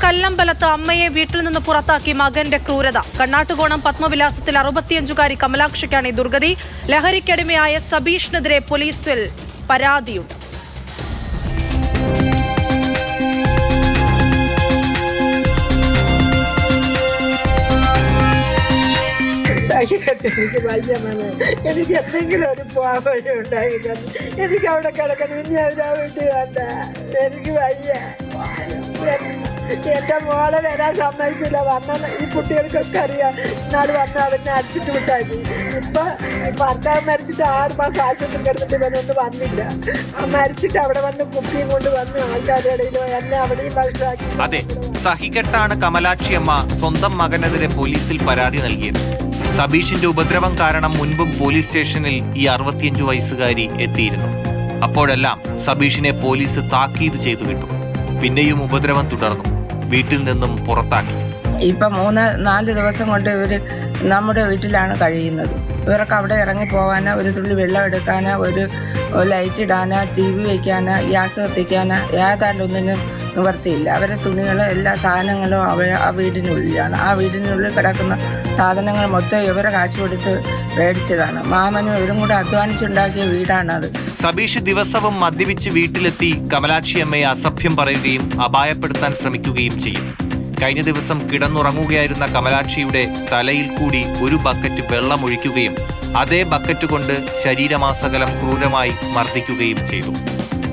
കല്ലമ്പലത്ത് അമ്മയെ വീട്ടിൽ നിന്ന് പുറത്താക്കി മകന്റെ ക്രൂരത. കണ്ണാട്ടുകോണം പത്മവിലാസത്തിൽ 65-കാരി കമലാക്ഷിക്കാണ് ഈ ദുർഗതി. ലഹരിക്കടിമയായ സബീഷിനെതിരെ പോലീസിൽ പരാതിയുണ്ട്. എനിക്ക് വയ്യ മോനെ, എനിക്ക് എന്തെങ്കിലും ഒരു പോകാൻ വഴി ഉണ്ടായിരുന്നു. എനിക്ക് അവിടെ കിടക്കണം, ഇനി അവരാ വീട്ടിൽ വേണ്ട. എനിക്ക് വയ്യ. എൻ്റെ മോളെ വരാൻ സമ്മതിക്കില്ല. വന്ന ഈ കുട്ടികൾക്കൊക്കെ അറിയാം. ഇന്നാൾ വന്ന് അവനെ അടിച്ചിട്ട് വിട്ടാക്കി. ഇപ്പം ഭർത്താവ് മരിച്ചിട്ട് 6 മാസം ആശുപത്രി കിടന്നിട്ട് ഇവനൊന്നും വന്നില്ല. മരിച്ചിട്ട് അവിടെ വന്ന് കുപ്പിയും കൊണ്ട് വന്ന് ആൾക്കാരുടെ ഇടയിൽ എന്നെ അവിടെയും മനസ്സിലാക്കി. അതെ, സഹികെട്ടാണ് കമലാക്ഷിയമ്മ സ്വന്തം മകനെതിരെ പോലീസിൽ പരാതി നൽകിയത്. സബീഷിന്റെ ഉപദ്രവം കാരണം മുൻപും പോലീസ് സ്റ്റേഷനിൽ ഈ 65 വയസ്സുകാരി എത്തിയിരുന്നു. അപ്പോഴെല്ലാം സബീഷിനെ പോലീസ് താക്കീത് ചെയ്തു വിട്ടു. പിന്നെയും ഉപദ്രവം തുടർന്നു. വീട്ടിൽ നിന്നും പുറത്താക്കി. ഇപ്പം 3-4 ദിവസം കൊണ്ട് ഇവർ നമ്മുടെ വീട്ടിലാണ് കഴിയുന്നത്. ഇവർക്ക് അവിടെ ഇറങ്ങി പോകാനോ, ഒരു തുള്ളി വെള്ളം എടുക്കാനോ, ഒരു ലൈറ്റ് ഇടാനോ, TV വയ്ക്കാനോ, ഗ്യാസ് കത്തിക്കാനോ ഏതാണ്ടൊന്നിനും നിവർത്തിയില്ല. അവരുടെ തുണികൾ, എല്ലാ സാധനങ്ങളും ആ വീടിനുള്ളിലാണ്. ആ വീടിനുള്ളിൽ കിടക്കുന്ന സാധനങ്ങൾ മൊത്തം ഇവരെ കാശ് കൊടുത്ത് മേടിച്ചതാണ്. മാമനും ഇവരും കൂടെ അധ്വാനിച്ചുണ്ടാക്കിയ വീടാണത്. സബീഷ് ദിവസവും മദ്യപിച്ച് വീട്ടിലെത്തി കമലാക്ഷിയമ്മയെ അസഭ്യം പറയുകയും അപായപ്പെടുത്താൻ ശ്രമിക്കുകയും ചെയ്യും. കഴിഞ്ഞ ദിവസം കിടന്നുറങ്ങുകയായിരുന്ന കമലാക്ഷിയുടെ തലയിൽ കൂടി ഒരു ബക്കറ്റ് വെള്ളം ഒഴിക്കുകയും അതേ ബക്കറ്റ് കൊണ്ട് ശരീരമാസകലം ക്രൂരമായി മർദ്ദിക്കുകയും ചെയ്തു.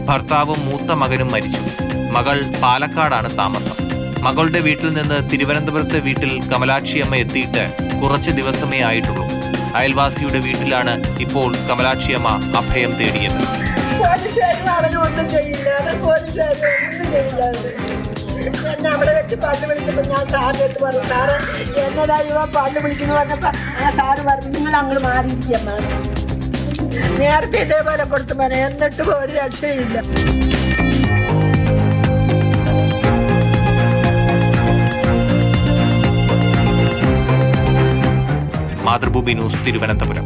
ഭർത്താവും മൂത്ത മകനും മരിച്ചു. മകൾ പാലക്കാടാണ് താമസം. മകളുടെ വീട്ടിൽ നിന്ന് തിരുവനന്തപുരത്തെ വീട്ടിൽ കമലാക്ഷിയമ്മ എത്തിയിട്ട് കുറച്ച് ദിവസമേ ആയിട്ടുള്ളൂ. അയൽവാസിയുടെ വീട്ടിലാണ് ഇപ്പോൾ കമലാക്ഷിയമ്മ അഭയം തേടിയത്. എന്നെ അവിടെ വെച്ച് പല്ല് വിളിച്ചപ്പോൾ ഞാൻ സാറിൻ്റെ അടുത്ത് പറഞ്ഞു, സാറ് എന്നതാ ഇവ പല്ല് വിളിക്കുന്നു പറഞ്ഞപ്പോൾ ആ സാറ് പറഞ്ഞു, നിങ്ങൾ അങ്ങോട്ട് മാറിയിരിക്കമ്മ. നേരത്തെ ഇതേപോലെ കൊടുത്തു മോനെ, എന്നിട്ടും ഒരു രക്ഷയില്ല. മാതൃഭൂമി ന്യൂസ്, തിരുവനന്തപുരം.